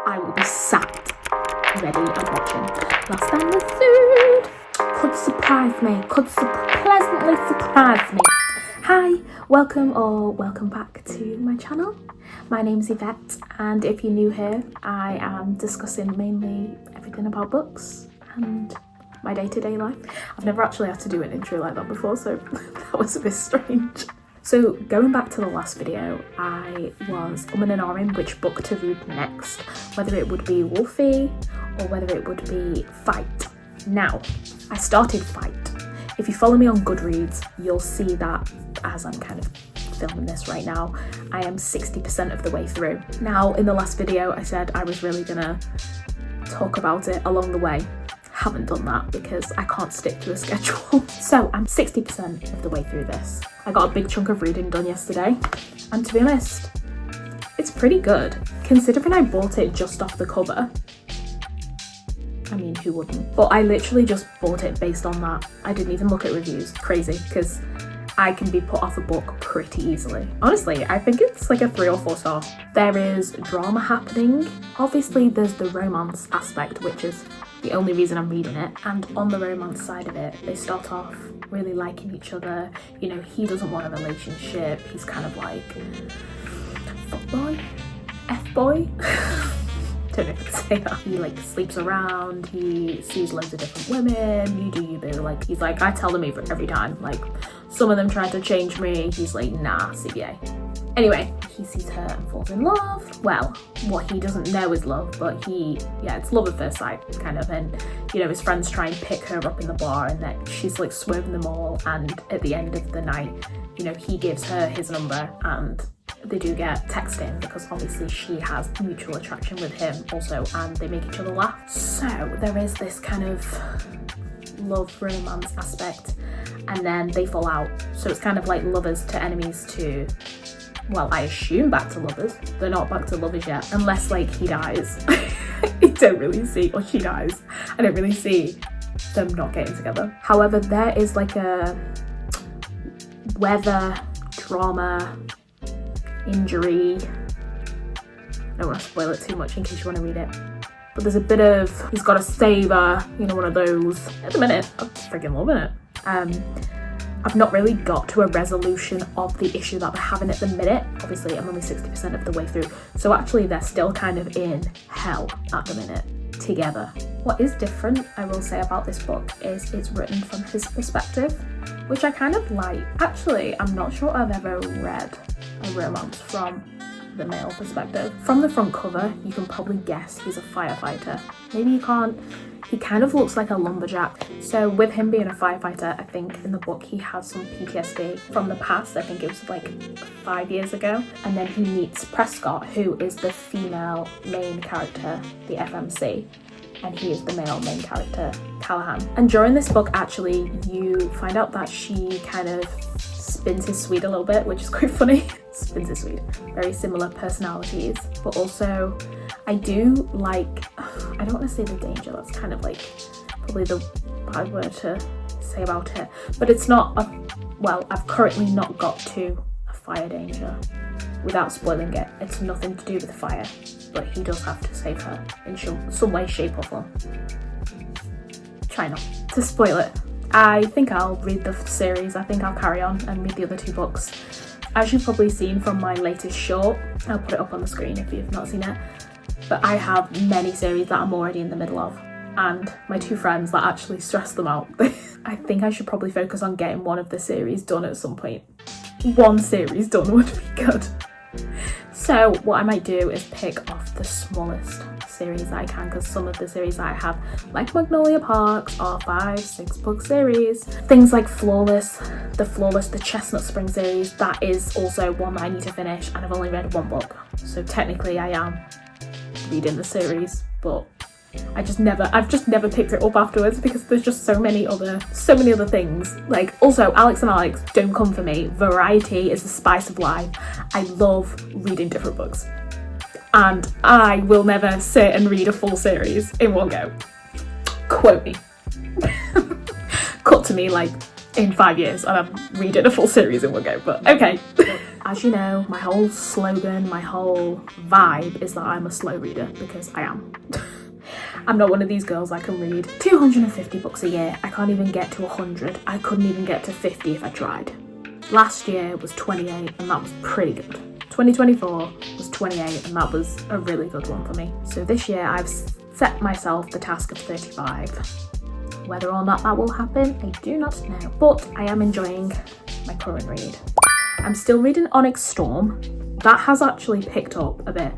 I will be sat, ready and watching. Last time the food could surprise me, pleasantly surprise me. Hi, welcome back to my channel. My name's Yvette, and if you're new here, I am discussing mainly everything about books and my day-to-day life. I've never actually had to do an intro like that before, so that was a bit strange. So going back to the last video, I was umming and ahhing which book to read next, whether it would be Wolfie or whether it would be Fight. Now, I started Fight. If you follow me on Goodreads, you'll see that as I'm kind of filming this right now, I am 60% of the way through. Now, in the last video, I said I was really gonna talk about it along the way. Haven't done that because I can't stick to a schedule. So I'm 60% of the way through this. I got a big chunk of reading done yesterday, and to be honest, it's pretty good. Considering I bought it just off the cover, I mean, who wouldn't? But I literally just bought it based on that. I didn't even look at reviews. Crazy, because I can be put off a book pretty easily. Honestly, I think it's like a 3 or 4 star. There is drama happening. Obviously, there's the romance aspect, which is the only reason I'm reading it. And on the romance side of it, they start off really liking each other. You know, he doesn't want a relationship. He's kind of like fuckboy, F-boy. Don't know if I can say that. He like sleeps around, he sees loads of different women, you do you boo. Like, he's like, I tell them every time. Like, some of them try to change me, he's like, nah, CBA. Anyway, he sees her and falls in love. Well, what he doesn't know is love, but it's love at first sight, kind of. And, you know, his friends try and pick her up in the bar, and then she's like swerving them all. And at the end of the night, you know, he gives her his number, and they do get texting because obviously she has mutual attraction with him also, and they make each other laugh. So there is this kind of love romance aspect, and then they fall out. So it's kind of like lovers to enemies to, well, I assume back to lovers. They're not back to lovers yet, unless like he dies. I don't really see, or she dies. I don't really see them not getting together. However, there is like a weather, drama, injury. I don't want to spoil it too much in case you want to read it. But there's a bit of, he's got to save her, you know, one of those. At the minute, I'm freaking loving it. I've not really got to a resolution of the issue that they're having at the minute. Obviously, I'm only 60% of the way through. So actually, they're still kind of in hell at the minute, together. What is different, I will say, about this book is it's written from his perspective, which I kind of like. Actually, I'm not sure I've ever read a romance from the male perspective. From the front cover, you can probably guess he's a firefighter. Maybe you can't. He kind of looks like a lumberjack. So with him being a firefighter, I think in the book he has some PTSD from the past. I think it was like 5 years ago. And then he meets Prescott, who is the female main character, the FMC. And he is the male main character, Callahan. And during this book, actually, you find out that she kind of spins his suite a little bit, which is quite funny. Spins his suite. Very similar personalities, but also I do like, I don't want to say the danger, that's kind of like probably the bad word to say about it, but it's not well, I've currently not got to a fire danger. Without spoiling it, it's nothing to do with fire, but he does have to save her in some way, shape or form. Try not to spoil it. I think I'll read the series. I think I'll carry on and read the other 2 books. As you've probably seen from my latest short, I'll put it up on the screen if you've not seen it, but I have many series that I'm already in the middle of, and my 2 friends that actually stress them out. I think I should probably focus on getting one of the series done at some point. 1 series done would be good. So what I might do is pick off the smallest series that I can, because some of the series that I have, like Magnolia Parks, are 5-6 book series. Things like the Chestnut Spring series, that is also one that I need to finish, and I've only read 1 book. So technically I am reading the series, but I've just never picked it up afterwards because there's just so many other things. Like, also, Alex and Alex, don't come for me. Variety is the spice of life. I love reading different books, and I will never sit and read a full series in one go. Quote me. Cut to me like in 5 years and I'm reading a full series in one go, but okay. As you know, my whole slogan, my whole vibe is that I'm a slow reader, because I am. I'm not one of these girls that can read 250 books a year. I can't even get to 100. I couldn't even get to 50 if I tried. Last year was 28 and that was pretty good. 2024 was 28 and that was a really good one for me. So this year I've set myself the task of 35. Whether or not that will happen, I do not know. But I am enjoying my current read. I'm still reading Onyx Storm. That has actually picked up a bit.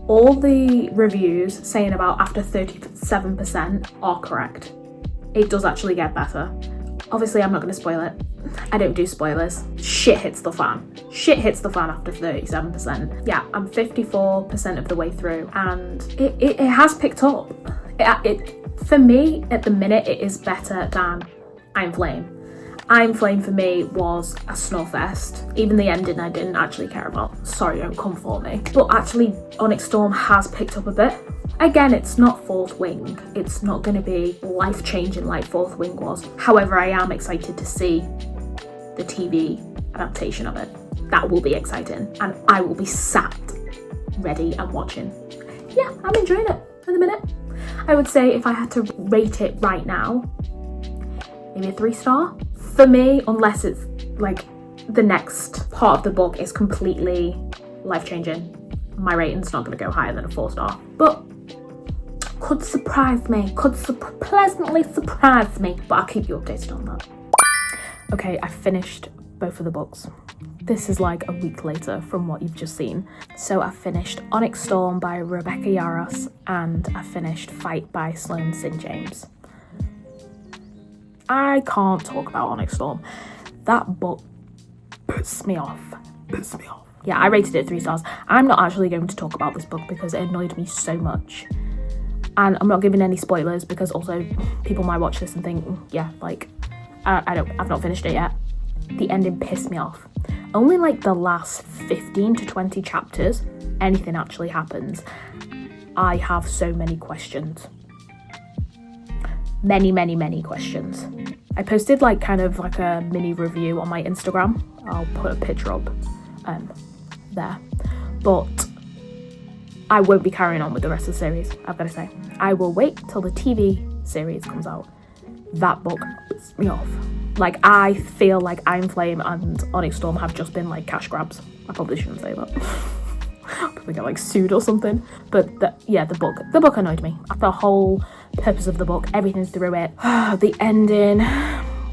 All the reviews saying about after 37% are correct. It does actually get better. Obviously, I'm not going to spoil it. I don't do spoilers. Shit hits the fan. Shit hits the fan after 37%. Yeah, I'm 54% of the way through and it has picked up. For me, at the minute, it is better than I'm Flame. I'm Flame for me was a snowfest. Even the ending I didn't actually care about. Sorry, don't come for me. But actually, Onyx Storm has picked up a bit. Again, it's not Fourth Wing. It's not going to be life-changing like Fourth Wing was. However, I am excited to see the TV adaptation of it. That will be exciting. And I will be sat, ready and watching. Yeah, I'm enjoying it at the minute. I would say if I had to rate it right now, maybe a 3-star. For me, unless it's like the next part of the book is completely life-changing, my rating's not going to go higher than a 4-star. But could surprise me, pleasantly surprise me. But I'll keep you updated on that. Okay, I finished both of the books. This is like a week later from what you've just seen. So I finished Onyx Storm by Rebecca Yarros and I finished Fight by Sloane St. I can't talk about Onyx Storm. That book pissed me off. Yeah, I rated it 3 stars. I'm not actually going to talk about this book because it annoyed me so much. And I'm not giving any spoilers because also people might watch this and think, yeah, like, I've not finished it yet. The ending pissed me off. Only like the last 15 to 20 chapters, anything actually happens. I have so many questions. Many questions. I posted like kind of like a mini review on my Instagram. I'll put a picture up there. But I won't be carrying on with the rest of the series, I've got to say. I will wait till the TV series comes out. That book pissed me off. Like, I feel like I'm Flame and Onyx Storm have just been like cash grabs. I probably shouldn't say that. I'll probably get like sued or something. But the book annoyed me. The whole purpose of the book, everything through it. The ending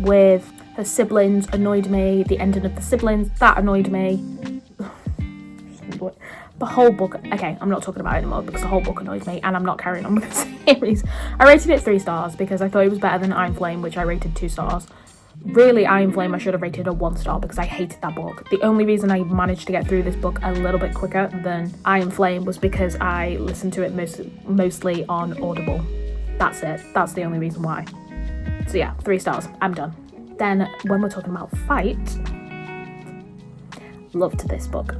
with her siblings annoyed me. The ending of the siblings, that annoyed me. The whole book, okay, I'm not talking about it anymore because the whole book annoyed me and I'm not carrying on with the series. I rated it 3 stars because I thought it was better than Iron Flame, which I rated 2 stars. Really, Iron Flame I should have rated a 1 star because I hated that book. The only reason I managed to get through this book a little bit quicker than Iron Flame was because I listened to it mostly on Audible. That's it. That's the only reason why. So yeah, 3 stars. I'm done. Then when we're talking about Fight, loved this book.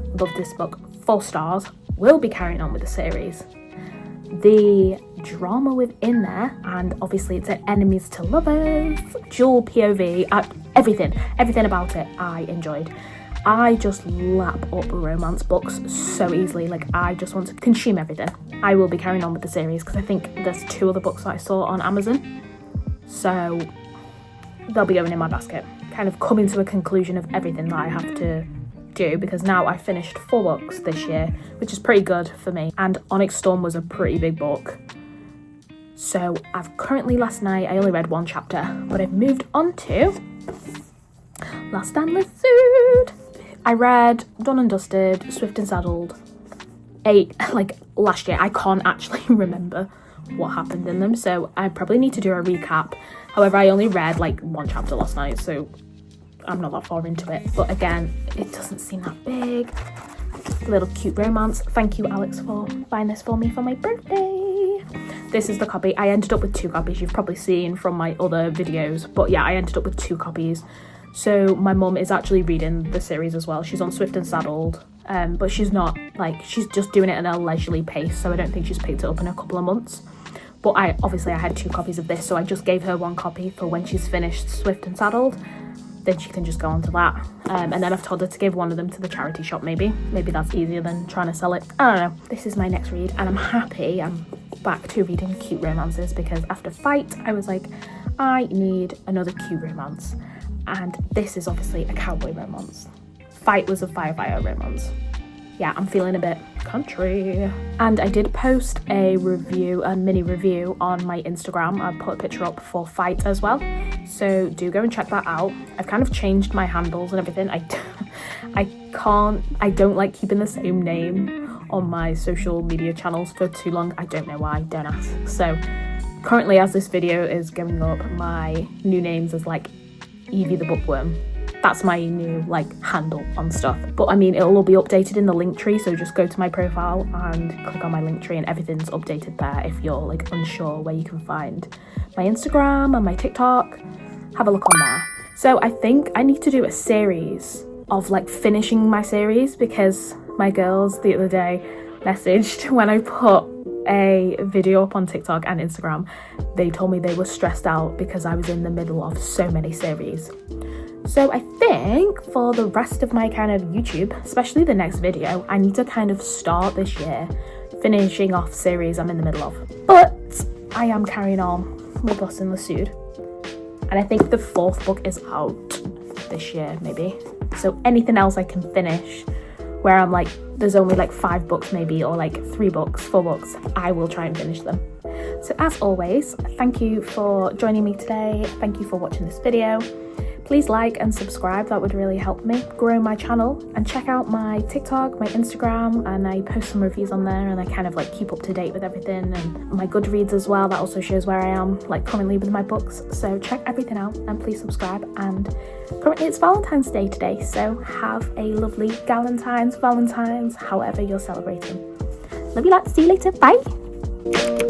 4 stars. Will be carrying on with the series. The drama within there, and obviously it's an enemies to lovers, dual POV, everything about it I enjoyed. I just lap up romance books so easily. Like, I just want to consume everything. I will be carrying on with the series because I think there's 2 other books that I saw on Amazon, so they'll be going in my basket. Kind of coming to a conclusion of everything that I have to do because now I finished 4 books this year, which is pretty good for me, and Onyx Storm was a pretty big book. So I've currently, last night I only read 1 chapter, but I've moved on to Lost and Pursued. I read Done and Dusted, Swift and Saddled, 8 like last year. I can't actually remember what happened in them, so I probably need to do a recap. However, I only read like 1 chapter last night, so I'm not that far into it. But again, it doesn't seem that big. A little cute romance. Thank you, Alex, for buying this for me for my birthday. This is the copy. I ended up with 2 copies. You've probably seen from my other videos. But yeah, I ended up with 2 copies. So my mum is actually reading the series as well. She's on Swift and Saddled. But she's not, like, she's just doing it at a leisurely pace. So I don't think she's picked it up in a couple of months. But I had 2 copies of this. So I just gave her 1 copy for when she's finished Swift and Saddled. then she can just go onto that. And then I've told her to give one of them to the charity shop, maybe that's easier than trying to sell it. I don't know. This is my next read, and I'm happy I'm back to reading cute romances, because after Fight I was like, I need another cute romance, and this is obviously a cowboy romance. Fight was a firefighter romance. Yeah, I'm feeling a bit country. And I did post a mini review on my Instagram. I put a picture up for Fight as well, so do go and check that out. I've kind of changed my handles and everything. I don't like keeping the same name on my social media channels for too long. I don't know why, don't ask. So currently, as this video is going up, my new names is like Evie the Bookworm. That's my new like handle on stuff. But I mean, it'll all be updated in the link tree, so just go to my profile and click on my link tree and everything's updated there if you're like unsure where you can find my Instagram and my TikTok. Have a look on there. So I think I need to do a series of like finishing my series, because my girls the other day messaged when I put a video up on TikTok and Instagram. They told me they were stressed out because I was in the middle of so many series. So I think for the rest of my kind of YouTube, especially the next video, I need to kind of start this year finishing off series I'm in the middle of. But I am carrying on with Lost in the Suit, and I think the 4th book is out this year maybe. So anything else I can finish where I'm like, there's only like 5 books maybe, or like 3 books, 4 books, I will try and finish them. So as always, thank you for joining me today. Thank you for watching this video. Please like and subscribe, that would really help me grow my channel. And check out my TikTok, my Instagram, and I post some reviews on there, and I kind of like keep up to date with everything. And my Goodreads as well, that also shows where I am like currently with my books. So check everything out and please subscribe. And currently it's Valentine's Day today, so have a lovely Valentine's, however you're celebrating. Love you lots, see you later, bye!